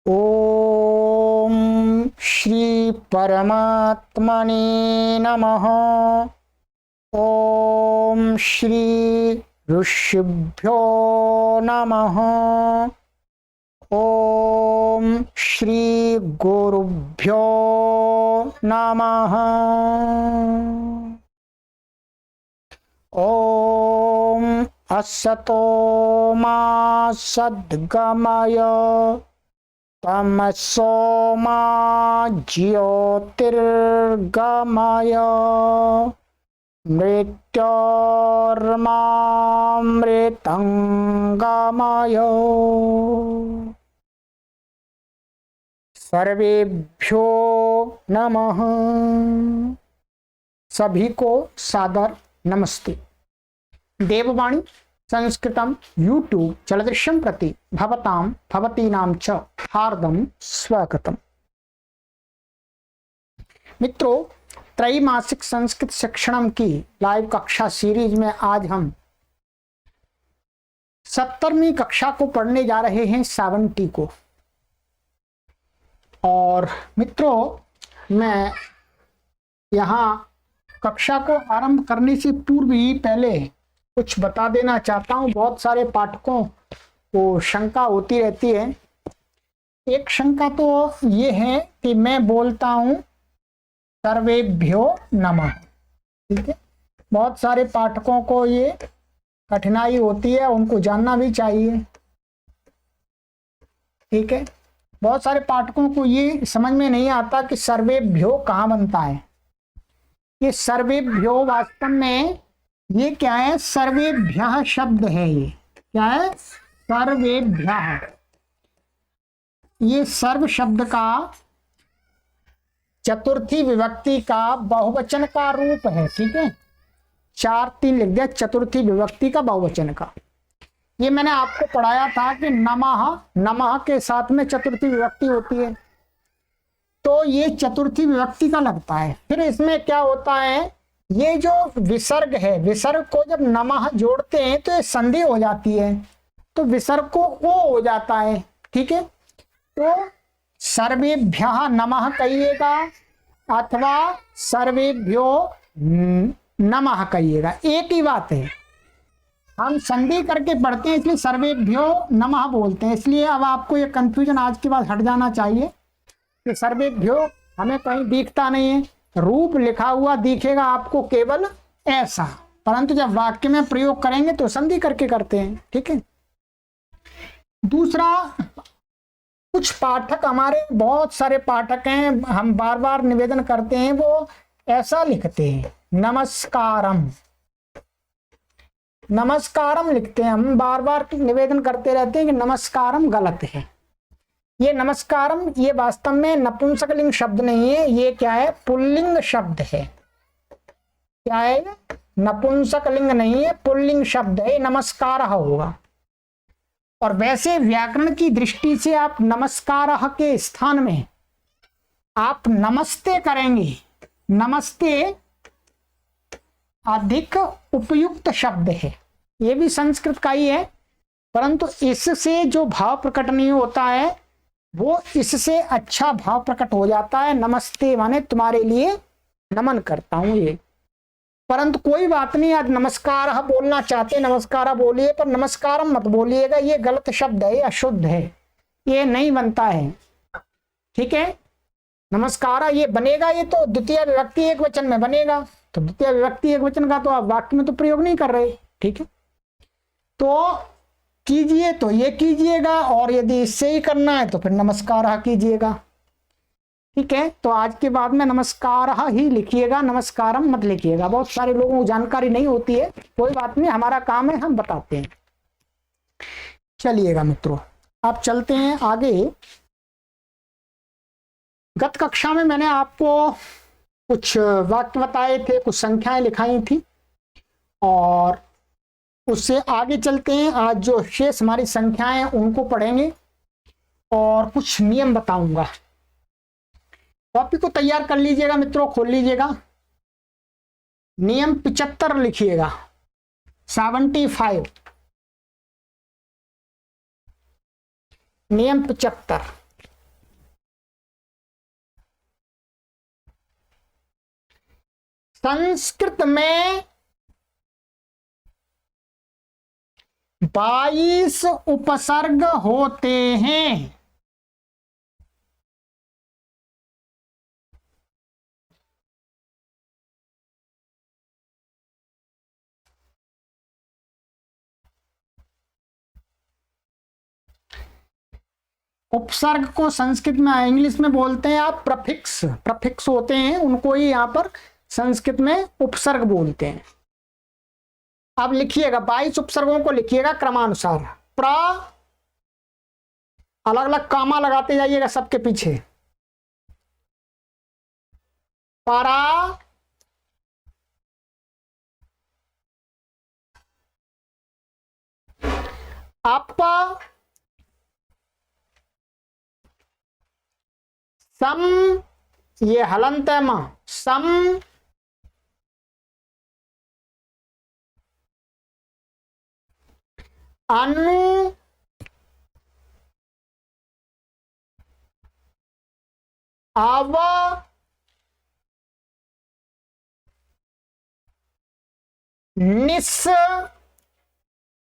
ओम श्री परमात्मने नमः। ओम श्री ऋषिभ्यो नमः। ओम श्री गुरुभ्यो नमः। ओम असतो मा सद्गमय तमसो मा ज्योतिर्गमय मृत्योर्मामृतंगमय। सर्वेभ्यो नमः। सभी को सादर नमस्ते। देववाणी संस्कृतम यूट्यूब चलदृश्यम प्रति भवताम भवतीनाम च हार्दम स्वागतम। मित्रों, त्रैमासिक संस्कृत शिक्षणम की लाइव कक्षा सीरीज में आज हम 70वीं कक्षा को पढ़ने जा रहे हैं, 70 को। और मित्रों, मैं यहाँ कक्षा को आरंभ करने से पूर्व ही पहले कुछ बता देना चाहता हूँ। बहुत सारे पाठकों को शंका होती रहती है। एक शंका तो ये है कि मैं बोलता हूँ सर्वेभ्यो नमः, ठीक है। बहुत सारे पाठकों को ये कठिनाई होती है, उनको जानना भी चाहिए, ठीक है। बहुत सारे पाठकों को ये समझ में नहीं आता कि सर्वेभ्यो कहाँ बनता है। ये सर्वेभ्यो वास्तव में ये क्या है? सर्वेभ्यः शब्द है। ये क्या है? सर्वेभ्यः। ये सर्व शब्द का चतुर्थी विभक्ति का बहुवचन का रूप है, ठीक है। 4-3 लिख दिया, चतुर्थी विभक्ति का बहुवचन का। ये मैंने आपको पढ़ाया था कि नमः, नमः के साथ में चतुर्थी विभक्ति होती है, तो ये चतुर्थी विभक्ति का लगता है। फिर इसमें क्या होता है, ये जो विसर्ग है, विसर्ग को जब नमः जोड़ते हैं तो ये संधि हो जाती है, तो विसर्ग को ओ हो जाता है, ठीक है। तो सर्वेभ्यः नमः कहिएगा अथवा सर्वेभ्यो नमः कहिएगा, एक ही बात है। हम संधि करके पढ़ते हैं इसलिए सर्वेभ्यो नमः बोलते हैं। इसलिए अब आपको ये कंफ्यूजन आज के बाद हट जाना चाहिए कि सर्वेभ्यो हमें कहीं दिखता नहीं है, रूप लिखा हुआ दिखेगा आपको केवल ऐसा, परंतु जब वाक्य में प्रयोग करेंगे तो संधि करके करते हैं, ठीक है। दूसरा, कुछ पाठक, हमारे बहुत सारे पाठक हैं, हम बार बार निवेदन करते हैं, वो ऐसा लिखते हैं नमस्कारम, नमस्कारम लिखते हैं। हम बार बार निवेदन करते रहते हैं कि नमस्कारम गलत है। ये नमस्कारम ये वास्तव में नपुंसकलिंग शब्द नहीं है, ये क्या है? पुल्लिंग शब्द है। क्या है? नपुंसकलिंग नहीं है, पुल्लिंग शब्द है, नमस्कार होगा। और वैसे व्याकरण की दृष्टि से आप नमस्कार के स्थान में आप नमस्ते करेंगे। नमस्ते अधिक उपयुक्त शब्द है, ये भी संस्कृत का ही है, परंतु इससे जो भाव प्रकट नहीं होता है वो इससे अच्छा भाव प्रकट हो जाता है। नमस्ते माने तुम्हारे लिए नमन करता हूं, ये। परंतु कोई बात नहीं, आज नमस्कार बोलना चाहते नमस्कार बोलिए, पर नमस्कारम मत बोलिएगा, ये गलत शब्द है, अशुद्ध है, ये नहीं बनता है, ठीक है। नमस्कार ये बनेगा, ये तो द्वितीय विभक्ति एक वचन में बनेगा, तो द्वितीय विभक्ति एक वचन का तो आप वाक्य में तो प्रयोग नहीं कर रहे, ठीक है। तो कीजिए तो ये कीजिएगा, और यदि इससे ही करना है तो फिर नमस्कार कीजिएगा, ठीक है। तो आज के बाद में नमस्कार ही लिखिएगा, नमस्कारम मत लिखिएगा। बहुत सारे लोगों को जानकारी नहीं होती है, कोई बात नहीं, हमारा काम है, हम बताते हैं। चलिएगा मित्रों, आप चलते हैं आगे। गत कक्षा में मैंने आपको कुछ वाक्य बताए थे, कुछ संख्याएं लिखाई थी, और उससे आगे चलते हैं। आज जो शेष हमारी संख्याएं उनको पढ़ेंगे और कुछ नियम बताऊंगा। कॉपी को तैयार कर लीजिएगा मित्रों, खोल लीजिएगा। नियम 75 लिखिएगा, 75। नियम 75 संस्कृत में 22 उपसर्ग होते हैं। उपसर्ग को संस्कृत में, इंग्लिश में बोलते हैं आप प्रफिक्स। प्रफिक्स होते हैं, उनको ही यहां पर संस्कृत में उपसर्ग बोलते हैं। अब लिखिएगा 22 उपसर्गों को लिखिएगा क्रमानुसार। प्र, अलग अलग कामा लगाते जाइएगा सबके पीछे। परा, अप, सम, ये हलंत है मां, सम, अनु, अव, निस,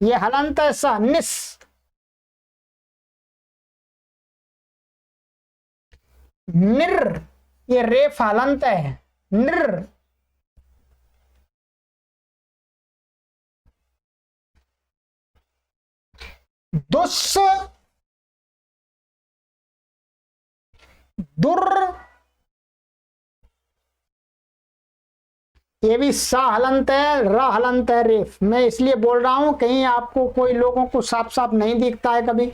ये हलंत है सा, निस, निर, ये रेफ हलंत है, निर, दुस, दुर, ये भी सा हलंत है, र हलंत है, रेफ। मैं इसलिए बोल रहा हूं कहीं आपको कोई लोगों को साफ साफ नहीं दिखता है, कभी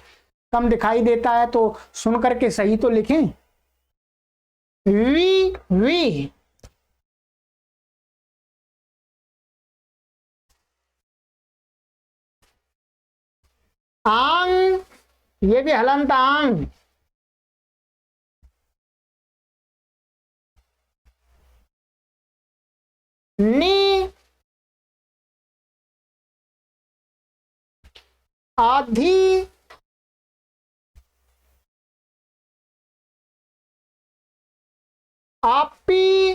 कम दिखाई देता है, तो सुन करके सही तो लिखें। वी, वी, आंग, ये भी हलंत आंग, नी, आधी, आपी,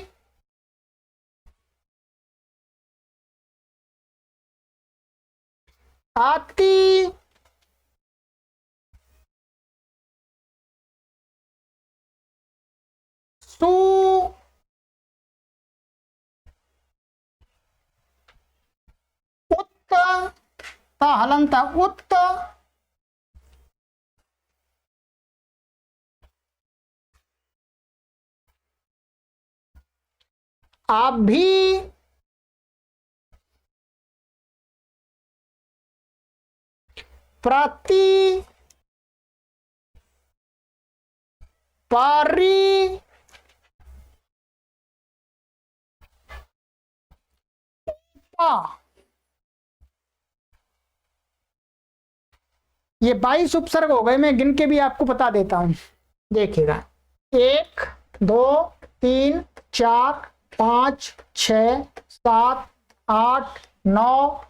आती, सु, उत्त, ता हलंत उत्त, अभी, प्रति, परी, पा। ये 22 उपसर्ग हो गए, मैं गिन के भी आपको बता देता हूं, देखिएगा। 1, 2, 3, 4, 5, 6, 7, 8, 9,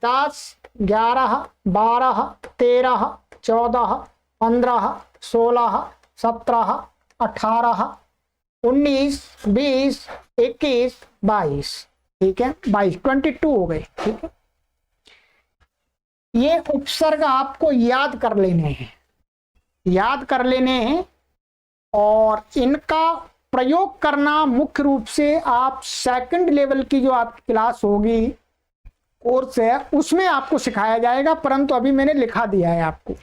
10, 11, 12, 13, 14, 15, 16, 17, 18, 19, 20, 21, 22। ठीक है, 22, 22 हो गए। ठीक है, ये उपसर्ग आपको याद कर लेने हैं, याद कर लेने हैं, और इनका प्रयोग करना मुख्य रूप से आप सेकंड लेवल की जो आपकी क्लास होगी, कोर्स है, उसमें आपको सिखाया जाएगा, परंतु अभी मैंने लिखा दिया है आपको।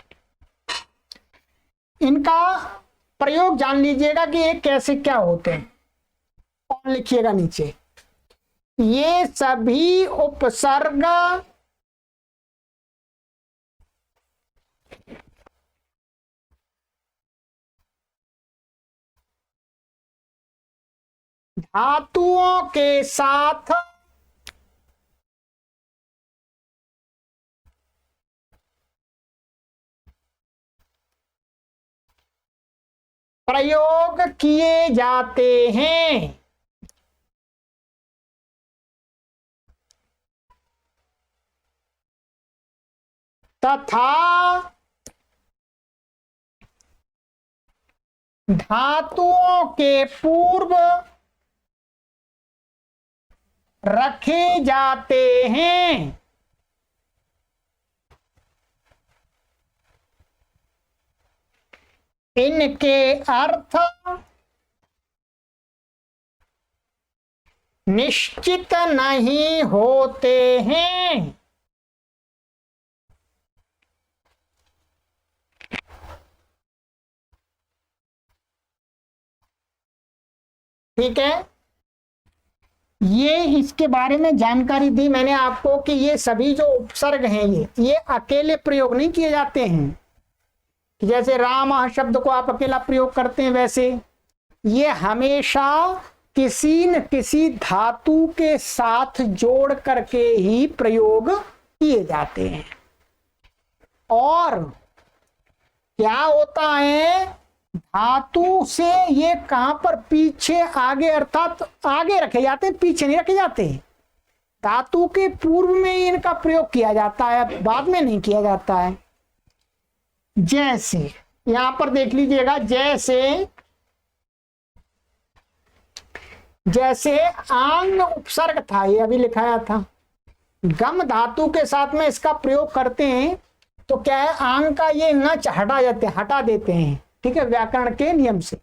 इनका प्रयोग जान लीजिएगा कि ये कैसे क्या होते हैं, और लिखिएगा नीचे। ये सभी उपसर्ग धातुओं के साथ प्रयोग किए जाते हैं। तथा धातुओं के पूर्व रखे जाते हैं। इनके अर्थ निश्चित नहीं होते हैं। ठीक है, ये इसके बारे में जानकारी दी मैंने आपको कि ये सभी जो उपसर्ग हैं ये अकेले प्रयोग नहीं किए जाते हैं। जैसे राम शब्द को आप अकेला प्रयोग करते हैं, वैसे ये हमेशा किसी न किसी धातु के साथ जोड़ करके ही प्रयोग किए जाते हैं। और क्या होता है, धातु से ये कहां पर पीछे आगे, अर्थात आगे रखे जाते हैं, पीछे नहीं रखे जाते। धातु के पूर्व में इनका प्रयोग किया जाता है, बाद में नहीं किया जाता है। जैसे यहां पर देख लीजिएगा, जैसे आंग उपसर्ग था, ये अभी लिखाया था। गम धातु के साथ में इसका प्रयोग करते हैं तो क्या है, आंग का ये नच हटा देते हैं। ठीक है, व्याकरण के नियम से।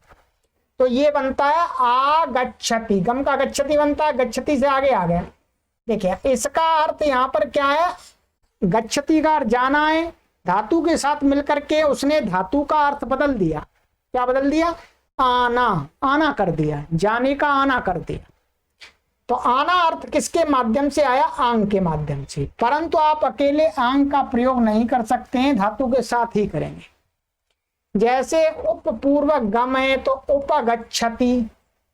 तो ये बनता है आगच्छति, गम का गच्छति बनता है, गच्छति से आगे आ गया। देखिए इसका अर्थ यहाँ पर क्या है, गच्छति का अर्थ जाना है, धातु के साथ मिलकर के उसने धातु का अर्थ बदल दिया। क्या बदल दिया, आना कर दिया, जाने का आना कर दिया। तो आना अर्थ किसके माध्यम से आया, आंग के माध्यम से। परंतु आप अकेले आंग का प्रयोग नहीं कर सकते हैं, धातु के साथ ही करेंगे। जैसे उपपूर्वक गम है तो उपगच्छति,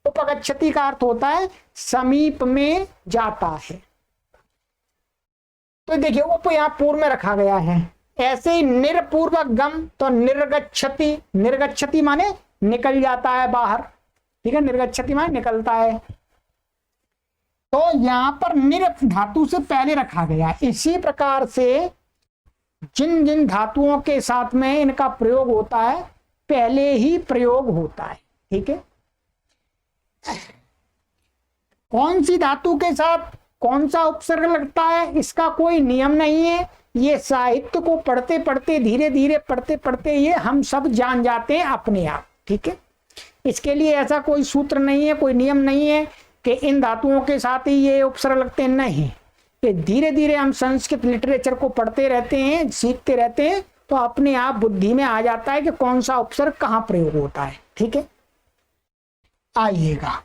उपगच्छति का अर्थ होता है समीप में जाता है। तो देखिए उप यहां पूर्व में रखा गया है। ऐसे ही निर्पूर्वक गम तो निर्गच्छति, निर्गच्छति माने निकल जाता है बाहर। ठीक है, निर्गच्छति माने निकलता है। तो यहां पर निर धातु से पहले रखा गया। इसी प्रकार से जिन जिन धातुओं के साथ में इनका प्रयोग होता है, पहले ही प्रयोग होता है। ठीक है, कौन सी धातु के साथ कौन सा उपसर्ग लगता है इसका कोई नियम नहीं है। ये साहित्य को पढ़ते पढ़ते, धीरे धीरे पढ़ते पढ़ते ये हम सब जान जाते हैं अपने आप। ठीक है, इसके लिए ऐसा कोई सूत्र नहीं है, कोई नियम नहीं है कि इन धातुओं के साथ ही ये उपसर्ग लगते हैं, नहीं। ये धीरे धीरे हम संस्कृत लिटरेचर को पढ़ते रहते हैं, सीखते रहते हैं, तो अपने आप बुद्धि में आ जाता है कि कौन सा उपसर्ग कहाँ प्रयोग होता है। ठीक है, आइएगा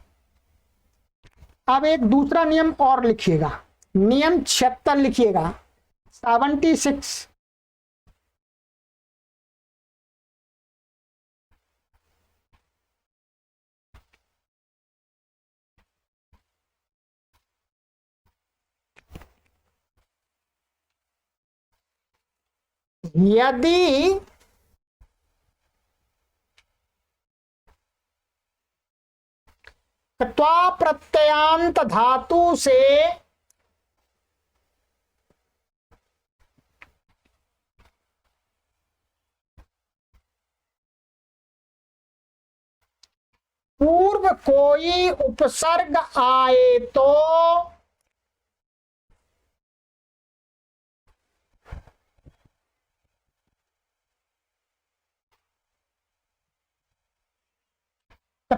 अब एक दूसरा नियम और लिखिएगा, नियम 76 लिखिएगा, 76। यदि त्वा प्रत्ययान्त धातु से पूर्व कोई उपसर्ग आए तो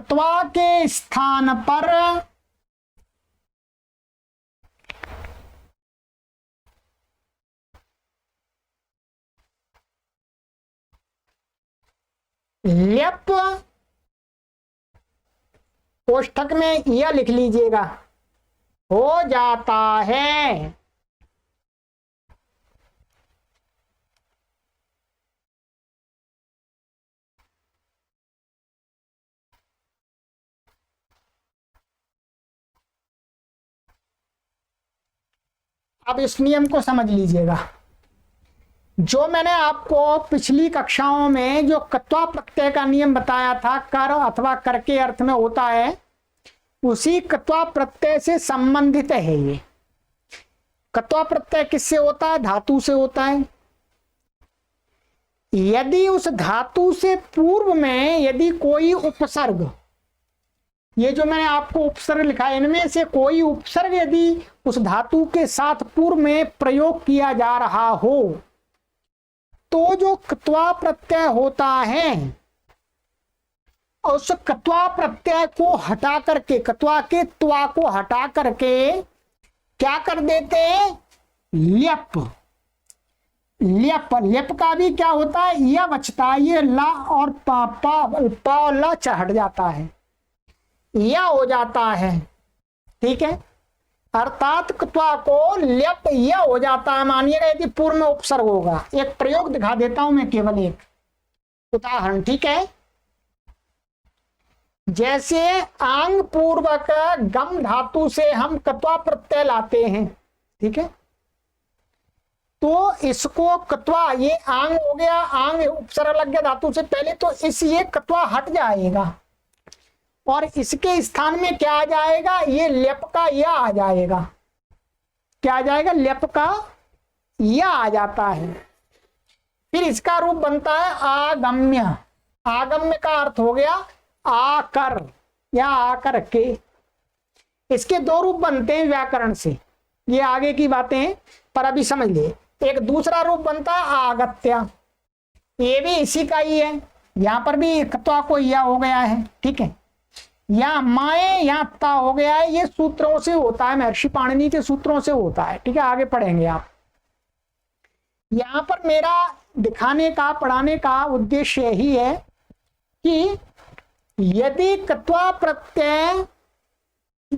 त्वा के स्थान पर ल्यप, कोष्ठक में यह लिख लीजिएगा, हो जाता है। अब इस नियम को समझ लीजिएगा। जो मैंने आपको पिछली कक्षाओं में जो कत्वा प्रत्यय का नियम बताया था, कर अथवा कर के अर्थ में होता है, उसी कत्वा प्रत्यय से संबंधित है ये। कत्वा प्रत्यय किससे होता है, धातु से होता है। यदि उस धातु से पूर्व में यदि कोई उपसर्ग ये जो मैंने आपको उपसर्ग लिखा है, इनमें से कोई उपसर्ग यदि उस धातु के साथ पूर्व में प्रयोग किया जा रहा हो तो जो क्त्वा प्रत्यय होता है, उस क्त्वा प्रत्यय को हटा करके, क्त्वा के त्वा को हटा करके क्या कर देते हैं, ल्यप। ल्यप, ल्यप का भी क्या होता है, यह बचता है, ये ला और पा और ला हट जाता है, यह हो जाता है। ठीक है, अर्थात क्त्वा को ल्यप यह हो जाता है। मानिएगा यदि पूर्व में उपसर्ग होगा, एक प्रयोग दिखा देता हूं मैं, केवल एक उदाहरण। ठीक है, जैसे आंग पूर्वक गम धातु से हम क्त्वा प्रत्यय लाते हैं। ठीक है, तो इसको क्त्वा, ये आंग हो गया, आंग उपसर्ग लग गया धातु से पहले, तो इस ये क्त्वा हट जाएगा और इसके स्थान में क्या आ जाएगा, ये ल्यप का यह आ जाएगा। क्या आ जाएगा, ल्यप का यह आ जाता है। फिर इसका रूप बनता है आगम्य। आगम्य का अर्थ हो गया आकर या आकर के। इसके दो रूप बनते हैं व्याकरण से, ये आगे की बातें हैं पर अभी समझ लिए। एक दूसरा रूप बनता है आगत्या, ये भी इसी का ही है। यहां पर भी क्त्वा को या हो गया है। ठीक है, यहाँ माए यहाँ ता हो गया है, ये सूत्रों से होता है, महर्षि पाणिनि के सूत्रों से होता है। ठीक है, आगे पढ़ेंगे आप। यहां पर मेरा दिखाने का, पढ़ाने का उद्देश्य यही है कि यदि क्त्वा प्रत्यय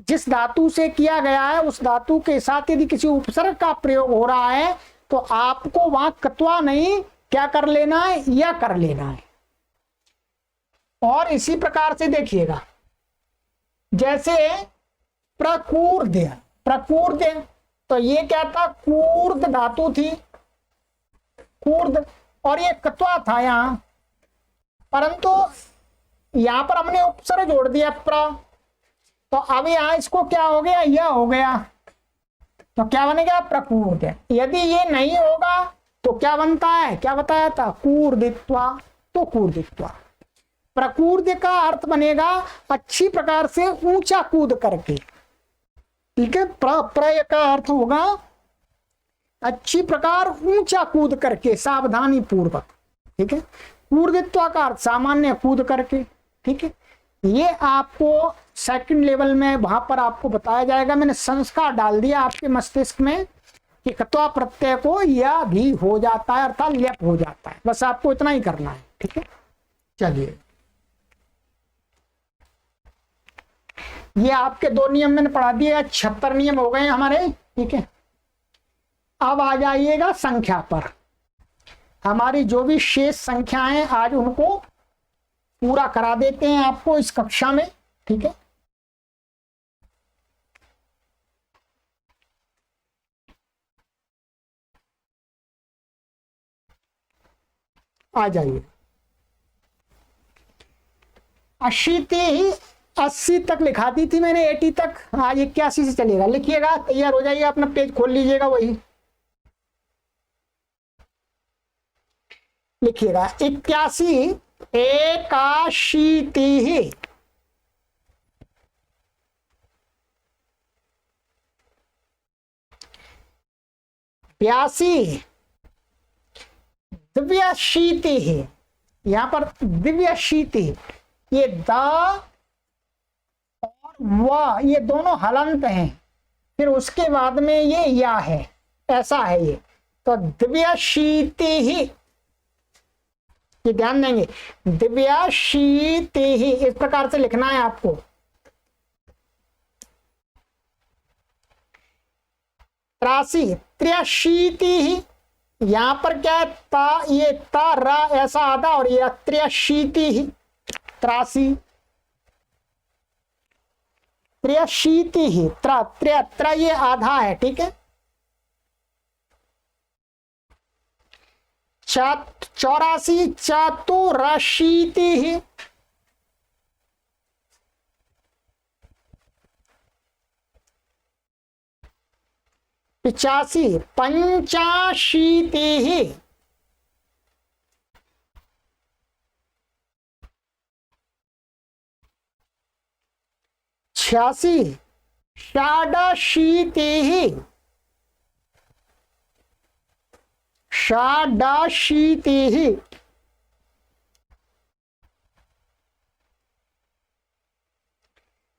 जिस धातु से किया गया है उस धातु के साथ यदि किसी उपसर्ग का प्रयोग हो रहा है तो आपको वहां क्त्वा नहीं क्या कर लेना है, या कर लेना है। और इसी प्रकार से देखिएगा, जैसे प्रकूर्द, प्रकूर्द तो ये क्या था, कूर्द धातु थी, कूर्द, और ये क्त्वा था यहां, परंतु यहां पर हमने उपसर्ग जोड़ दिया प्र, तो अब यहां इसको क्या हो गया, यह हो गया, तो क्या बनेगा, प्रकूर्द। यदि ये नहीं होगा तो क्या बनता है, क्या बताया था, कूर्दित्वा, तो कूर्दित्वा। प्रकूर्द का अर्थ बनेगा अच्छी प्रकार से ऊंचा कूद करके। ठीक है, प्रय का अर्थ होगा अच्छी प्रकार ऊंचा कूद करके, सावधानी पूर्वक। ठीक है, कूर्दित्वा का अर्थ सामान्य कूद करके। ठीक है, ये आपको सेकंड लेवल में वहां पर आपको बताया जाएगा। मैंने संस्कार डाल दिया आपके मस्तिष्क में कि क्त्वा प्रत्यय को यह भी हो जाता है, अर्थात ल्यप हो जाता है। बस आपको इतना ही करना है। ठीक है, चलिए, ये आपके दो नियम मैंने पढ़ा दिए, 76 नियम हो गए हमारे। ठीक है, अब आ जाइएगा संख्या पर। हमारी जो भी शेष संख्याएं आज उनको पूरा करा देते हैं आपको इस कक्षा में। ठीक है, आ जाइए। 80 तक लिखा दी थी मैंने, 80 तक, आज 81 से चलेगा। लिखिएगा, तैयार हो जाइएगा, अपना पेज खोल लीजिएगा, वही लिखिएगा। 81 एकाशीति, 82 दिव्यशीति है। यहां पर दिव्यशीति, ये द और व ये दोनों हलंत हैं, फिर उसके बाद में ये या है, ऐसा है ये। तो दिव्यशीति ही, ये ध्यान देंगे, दिव्यशीति ही इस प्रकार से लिखना है आपको। त्रासी, त्र्यशीति ही, यहां पर क्या है, ता, ये ता रा ऐसा आधा, और ये त्र्यशीति ही, त्रासी, त्र्यशीति ही, त्र्य ये आधा है। ठीक है, 84 चतुरशीति ही, 85 पंचाशीति ही, 86 षाडाशीतिः षाडाशीतिः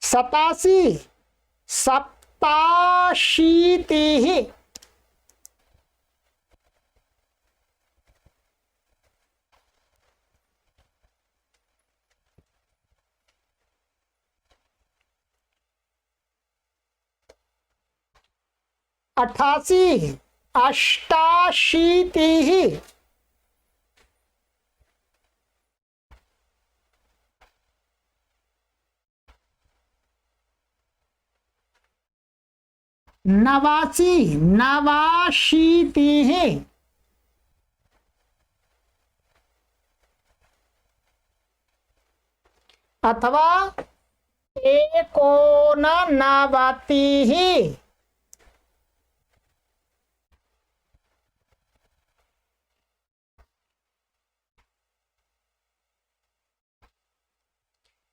87 सप्ताशीतिः 88 अष्टाशीतिः 89 नवाशीतिः 89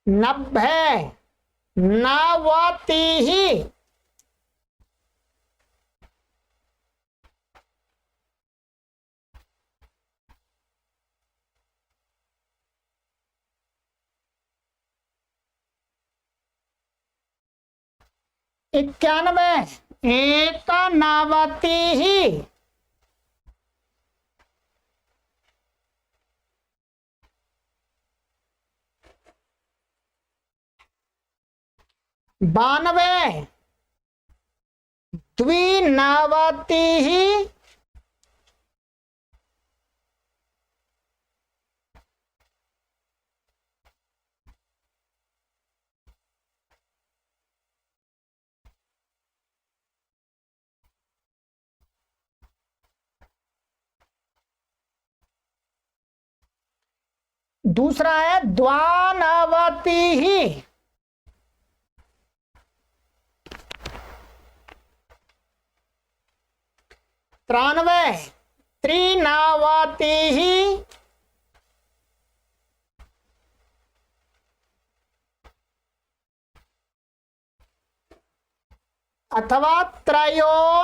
90 नवतिः 91 एकनवतिः 92 द्विनवतिः 2 है द्वानवतिः 93 त्रिनवतिः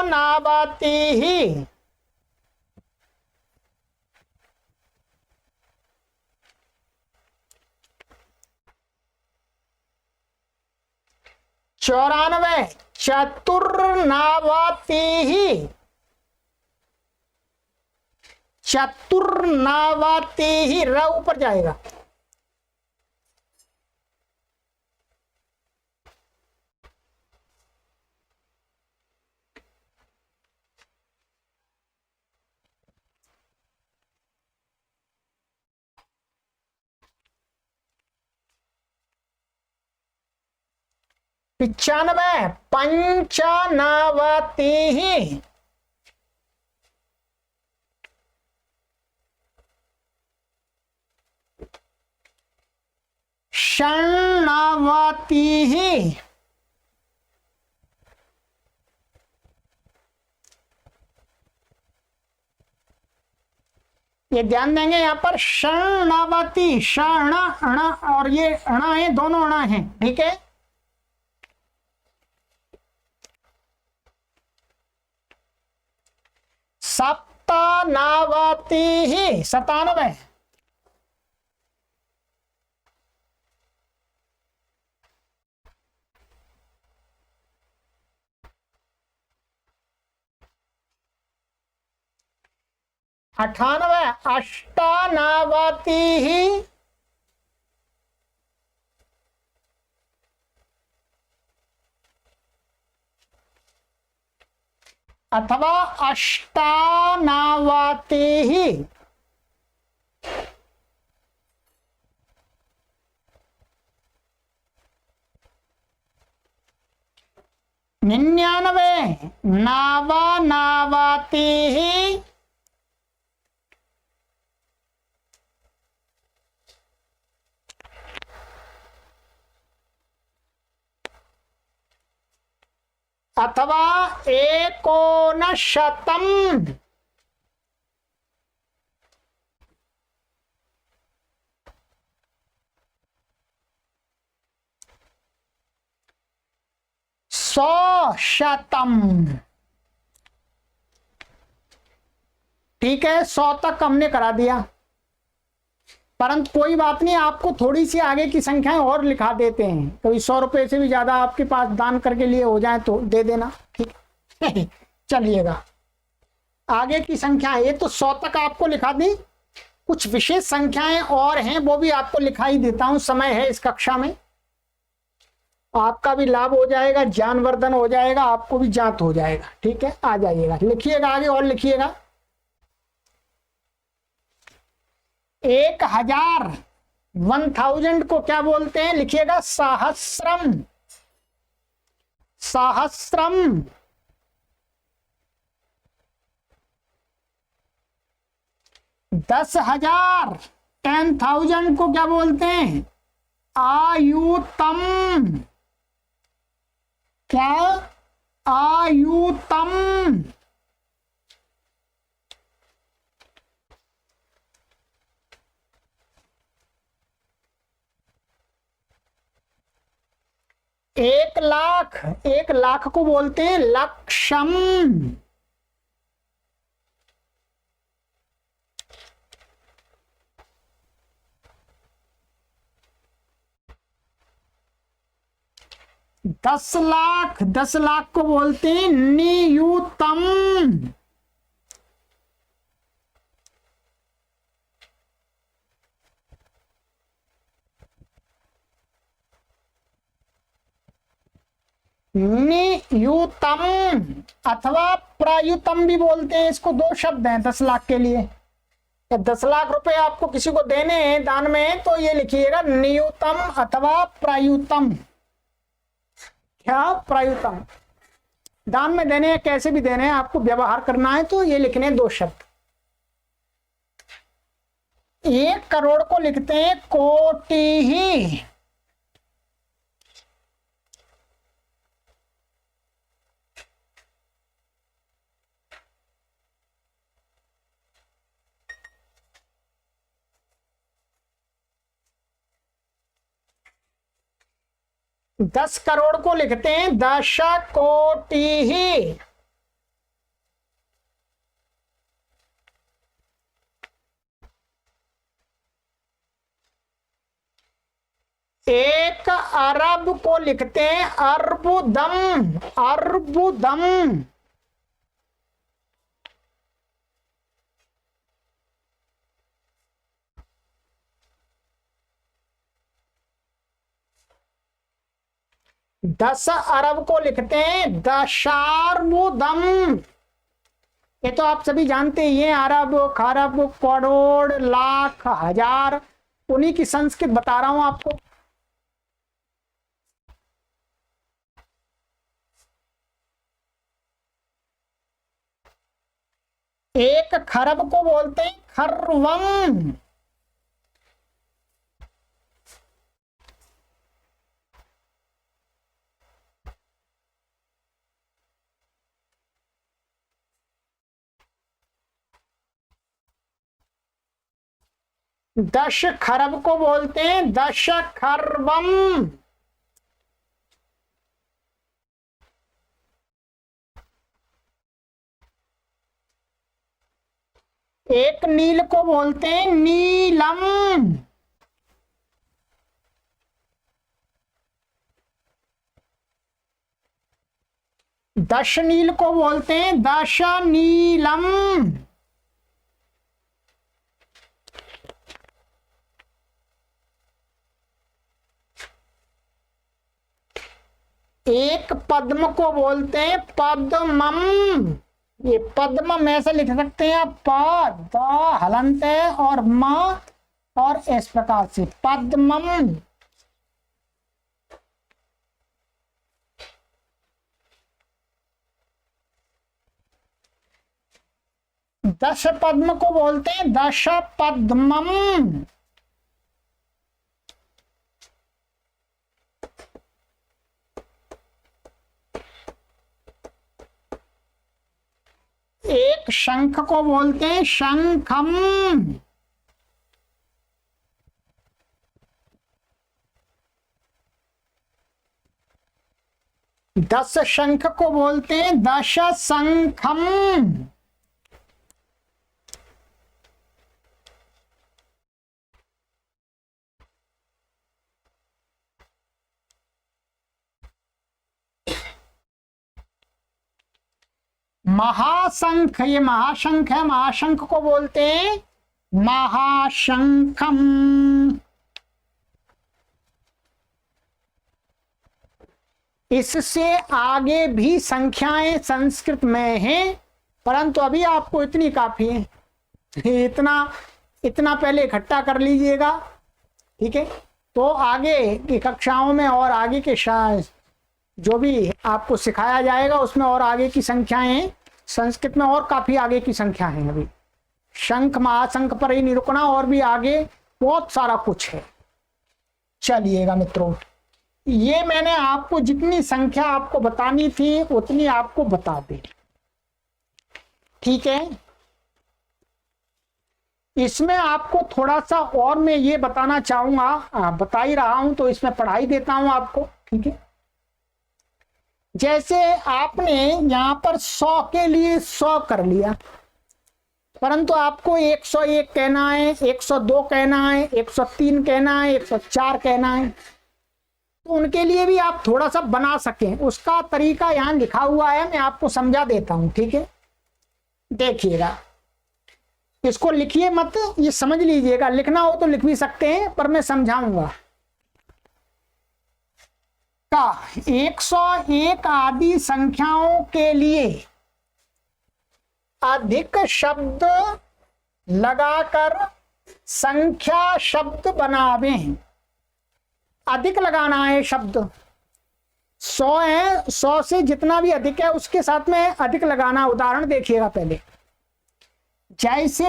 3योनवतिः 94 चतुर्नवतिः 94 र ऊपर जाएगा 95 पंचनवतिः 96 ये ध्यान देंगे यहाँ पर षण्णवति षण अण और ये अणा है, दोनों अणा है, ठीक है। सप्तानवतिः 97 98 अष्टानवतिः 98 99 नवनवतिः 19 100 ठीक है, 100 तक हमने करा दिया, परंतु कोई बात नहीं, आपको थोड़ी सी आगे की संख्याएं और लिखा देते हैं, कभी 100 रुपए से भी ज्यादा आपके पास दान करके लिए हो जाए तो दे देना, ठीक है। चलिएगा आगे की संख्या, ये तो 100 तक आपको लिखा दी, कुछ विशेष संख्याएं और हैं वो भी आपको लिखाई देता हूं, समय है इस कक्षा में, आपका भी लाभ हो जाएगा, ज्ञानवर्धन हो जाएगा, आपको भी जांच हो जाएगा, ठीक है। आ जाइएगा, लिखिएगा आगे और लिखिएगा। 1000 को क्या बोलते हैं, लिखिएगा सहस्रम, सहस्रम। 10,000 10,000 को क्या बोलते हैं, आयुतम, क्या, आयुतम। 1,00,000 1,00,000 को बोलते हैं लक्षम, 10,00,000 10,00,000 को बोलते हैं नियुतम, 'नियुतम' अथवा प्रयुतम भी बोलते हैं, इसको दो शब्द हैं 10,00,000 के लिए। 10,00,000 रुपए आपको किसी को देने हैं दान में, तो ये लिखिएगा नियुतम अथवा प्रयुतम। क्या, प्रयुतम। दान में देने हैं, कैसे भी देने हैं, आपको व्यवहार करना है तो ये लिखने दो शब्द। 1 करोड़ को लिखते हैं कोटि ही, दस करोड़ को लिखते हैं 10 कोटि ही, एक अरब को लिखते हैं अर्बुदम, अर्बुदम। दस अरब को लिखते हैं दशार्बुदम। ये तो आप सभी जानते ही हैं, अरब, खरब, करोड़, लाख, हजार, उन्हीं की संस्कृत बता रहा हूं आपको। एक खरब को बोलते हैं खर्वम, दश खरब को बोलते हैं दश खर्वम। एक नील को बोलते हैं नीलम, दश नील को बोलते हैं दश नीलम। एक पद्म को बोलते हैं पद्मम। ये पद्म में ऐसे लिख सकते हैं प द हलंत है और म, और इस प्रकार से पद्मम। दश पद्म को बोलते हैं दश पद्मम। एक शंख को बोलते हैं शंखम। 10 शंख को बोलते हैं दश शंखम। महाशंख, ये महाशंख है, महाशंख को बोलते हैं महाशंखम। इससे आगे भी संख्याएं संस्कृत में हैं, परंतु अभी आपको इतनी काफी है। इतना पहले इकट्ठा कर लीजिएगा, ठीक है। तो आगे की कक्षाओं में और आगे के जो भी आपको सिखाया जाएगा उसमें और आगे की संख्याएं संस्कृत में और काफी आगे की संख्या है। अभी शंख महाशंख पर ही नहीं रुकना, और भी आगे बहुत सारा कुछ है। चलिएगा मित्रों, ये मैंने आपको जितनी संख्या आपको बतानी थी उतनी आपको बता दी, ठीक है। इसमें आपको थोड़ा सा और मैं ये बताना चाहूंगा, बता ही रहा हूं तो इसमें पढ़ा ही देता हूं आपको, ठीक है। जैसे आपने यहां पर 100 के लिए 100 कर लिया, परंतु आपको 101 कहना है, 102 कहना है, 103 कहना है, 104 कहना है, तो उनके लिए भी आप थोड़ा सा बना सकें उसका तरीका यहां लिखा हुआ है, मैं आपको समझा देता हूं, ठीक है। देखिएगा, इसको लिखिए मत, ये समझ लीजिएगा, लिखना हो तो लिख भी सकते हैं पर मैं समझाऊंगा। का 101 आदि संख्याओं के लिए अधिक शब्द लगाकर संख्या शब्द बनावें। अधिक लगाना है शब्द, 100 है, 100 से जितना भी अधिक है उसके साथ में अधिक लगाना। उदाहरण देखिएगा पहले, जैसे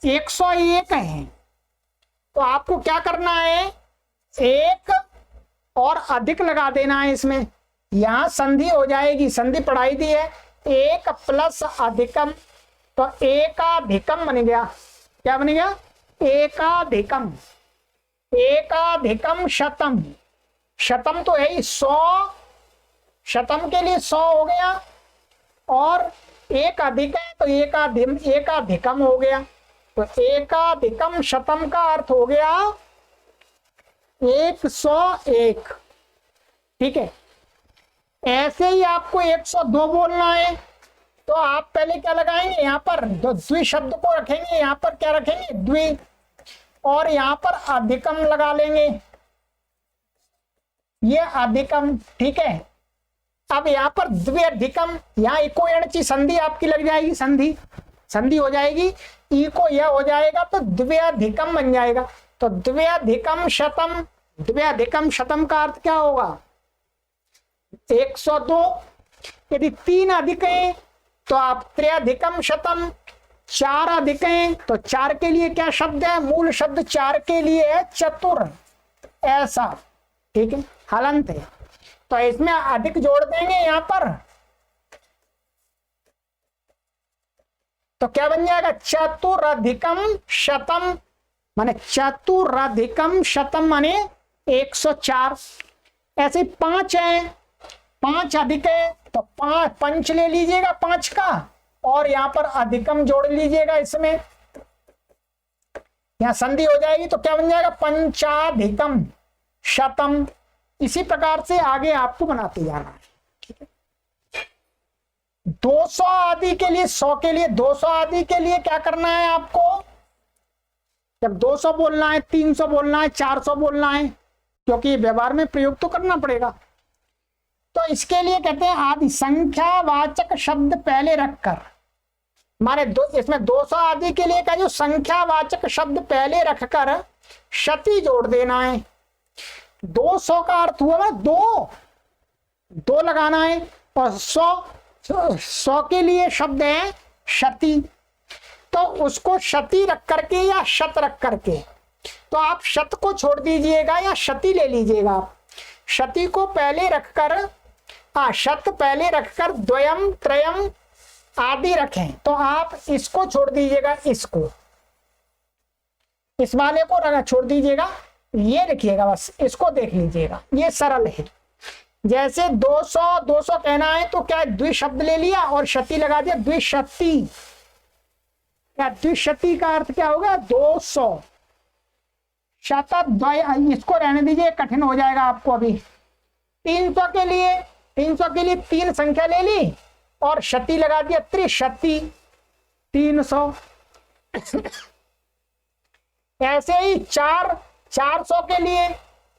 101 है तो आपको क्या करना है, एक और अधिक लगा देना है। इसमें यहां संधि हो जाएगी, संधि पढ़ाई दी है, एक प्लस अधिकम, तो एकाधिकम बन गया। क्या बन गया, एकाधिकम। एकाधिकम शतम, शतम तो है 100, शतम के लिए 100 हो गया, और एक अधिक है तो एकाधिकम हो गया। तो एकाधिकम शतम का अर्थ हो गया 101, ठीक है। ऐसे ही आपको 102 बोलना है तो आप पहले क्या लगाएंगे, यहाँ पर द्वि शब्द को रखेंगे, यहाँ पर क्या रखेंगे, द्वि, और यहाँ पर अधिकम लगा लेंगे, ये अधिकम, ठीक है। अब यहाँ पर द्व्यधिकम, यहाँ इको एणची संधि आपकी लग जाएगी, संधि हो जाएगी, ई को यह हो जाएगा तो द्व्यधिकम बन जाएगा। तो द्व्यधिकम शतम, द्व्यधिकम शतम का अर्थ क्या होगा, 102। यदि 3 अधिक है तो आप त्र्यधिकम शतम, 4 अधिक हैं तो 4 के लिए क्या शब्द है, मूल शब्द 4 के लिए है चतुर, ऐसा, ठीक है, हलंत है, तो इसमें अधिक जोड़ देंगे यहां पर, तो क्या बन जाएगा, चतुरधिकम शतम, माने चतुरधिकम शतम माने 104। ऐसे 5 है, 5 अधिक है तो 5 पंच ले लीजिएगा 5 का, और यहां पर अधिकम जोड़ लीजिएगा, इसमें यहां संधि हो जाएगी तो क्या बन जाएगा, पंचाधिकम शतम। इसी प्रकार से आगे आपको बनाते जाना है, ठीक है। 200 आदि के लिए, 100 के लिए 200 आदि के लिए क्या करना है आपको, जब 200 बोलना है, 300 बोलना है, 400 बोलना है, क्योंकि व्यवहार में प्रयोग तो करना पड़ेगा, तो इसके लिए कहते हैं आदि संख्यावाचक शब्द पहले रखकर। हमारे इसमें 200 आदि के लिए का जो संख्यावाचक शब्द पहले रखकर शती जोड़ देना है। 200 का अर्थ हुआ ना दो लगाना है, और 100 के लिए शब्द है शती, तो उसको शती रख करके या शत रख करके, तो आप शत को छोड़ दीजिएगा या शती ले लीजिएगा। आप शती को पहले रखकर, शत पहले रखकर द्वयम त्रयम आदि रखें, तो आप इसको छोड़ दीजिएगा, इसको, इस वाले को छोड़ दीजिएगा, ये लिखिएगा, बस इसको देख लीजिएगा, ये सरल है। जैसे 200 200 कहना है तो क्या द्विशब्द ले लिया और शती लगा दिया, द्विशती। क्या द्विशती का अर्थ क्या होगा, 200। शतद्वय, इसको रहने दीजिए, कठिन हो जाएगा आपको अभी। 300 के लिए 3 संख्या ले ली और शती लगा दिया, त्रिशती, 300। ऐसे ही 400 के लिए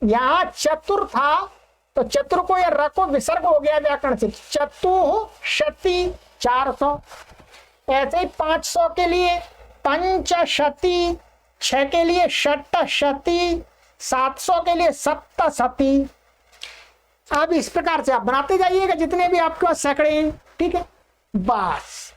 यहां चतुर था तो चतुर को या र को विसर्ग हो गया व्याकरण से, चतुशती, 400। ऐसे ही 500 के लिए पंचशती, 6 के लिए षटशती, 700 के लिए सप्तशती। अब इस प्रकार से आप बनाते जाइएगा जितने भी आपके पास सैकड़े हैं, ठीक है। बस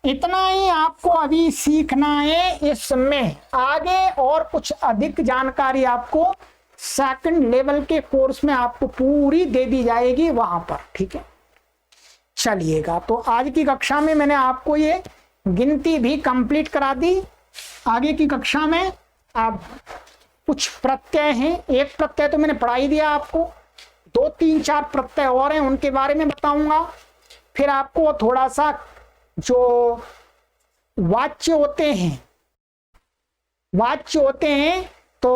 इतना ही आपको अभी सीखना है। इसमें आगे और कुछ अधिक जानकारी आपको सेकंड लेवल के कोर्स में आपको पूरी दे दी जाएगी वहां पर, ठीक है। चलिएगा, तो आज की कक्षा में मैंने आपको ये गिनती भी कंप्लीट करा दी। आगे की कक्षा में आप कुछ प्रत्यय हैं, एक प्रत्यय तो मैंने पढ़ा ही दिया आपको, 2 3 4 प्रत्यय और हैं, उनके बारे में बताऊंगा। फिर आपको थोड़ा सा जो वाच्य होते हैं तो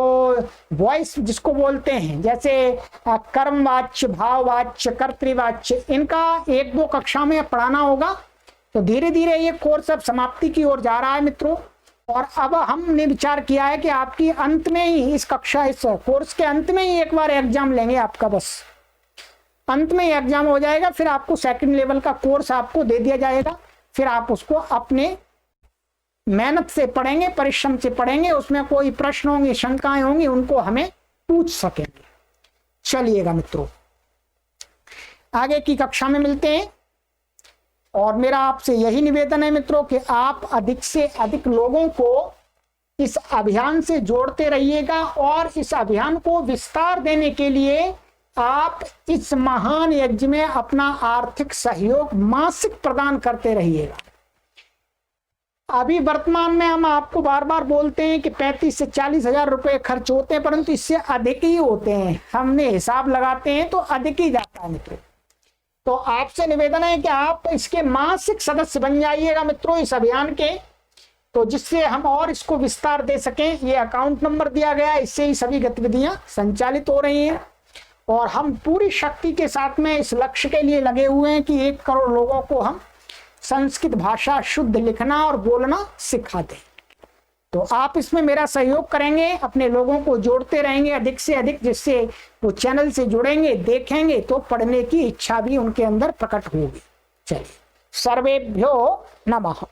वॉइस जिसको बोलते हैं, जैसे कर्मवाच्य, भाववाच्य, कर्तृवाच्य, इनका 1-2 कक्षा में पढ़ाना होगा। तो धीरे धीरे ये कोर्स अब समाप्ति की ओर जा रहा है मित्रों। और अब हमने विचार किया है कि आपकी अंत में ही इस कोर्स के अंत में ही एक बार एग्जाम लेंगे आपका, बस अंत में ही एग्जाम हो जाएगा। फिर आपको सेकंड लेवल का कोर्स आपको दे दिया जाएगा। फिर आप उसको अपने मेहनत से पढ़ेंगे, परिश्रम से पढ़ेंगे, उसमें कोई प्रश्न होंगे, शंकाएं होंगी, उनको हमें पूछ सकेंगे। चलिएगा मित्रों, आगे की कक्षा में मिलते हैं। और मेरा आपसे यही निवेदन है मित्रों कि आप अधिक से अधिक लोगों को इस अभियान से जोड़ते रहिएगा और इस अभियान को विस्तार देने के लिए आप इस महान यज्ञ में अपना आर्थिक सहयोग मासिक प्रदान करते रहिएगा। अभी वर्तमान में हम आपको बार बार बोलते हैं कि 35 से 40 हजार रुपए खर्च होते हैं, परंतु इससे अधिक ही होते हैं। हमने हिसाब लगाते हैं तो अधिक ही जाता है मित्रों। तो आपसे निवेदन है कि आप इसके मासिक सदस्य बन जाइएगा मित्रों इस अभियान के, तो जिससे हम और इसको विस्तार दे सकें। ये अकाउंट नंबर दिया गया, इससे ही सभी गतिविधियां संचालित हो रही हैं और हम पूरी शक्ति के साथ में इस लक्ष्य के लिए लगे हुए हैं कि 1 करोड़ लोगों को हम संस्कृत भाषा शुद्ध लिखना और बोलना सिखा दें। तो आप इसमें मेरा सहयोग करेंगे, अपने लोगों को जोड़ते रहेंगे अधिक से अधिक, जिससे वो चैनल से जुड़ेंगे, देखेंगे तो पढ़ने की इच्छा भी उनके अंदर प्रकट होगी। चलिए, सर्वेभ्यो नमः।